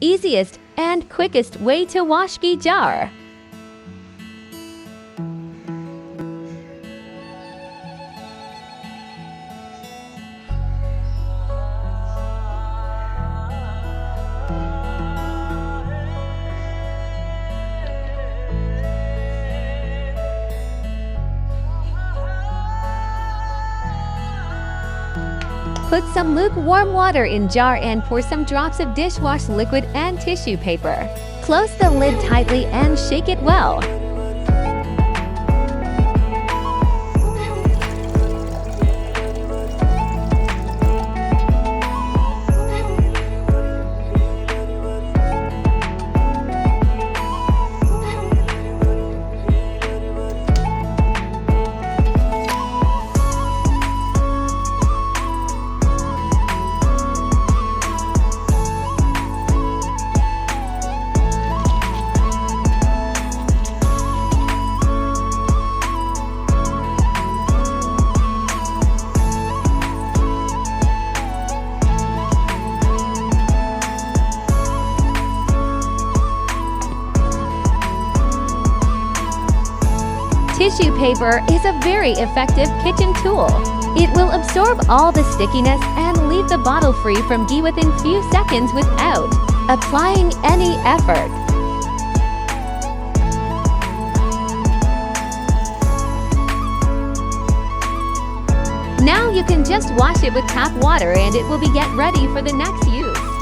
easiest and quickest way to wash ghee jar. Put some lukewarm water in jar and pour some drops of dishwash liquid and tissue paper. Close the lid tightly and shake it well. Tissue paper is a very effective kitchen tool. It will absorb all the stickiness and leave the bottle free from ghee within few seconds without applying any effort. Now you can just wash it with tap water and it will be ready for the next use.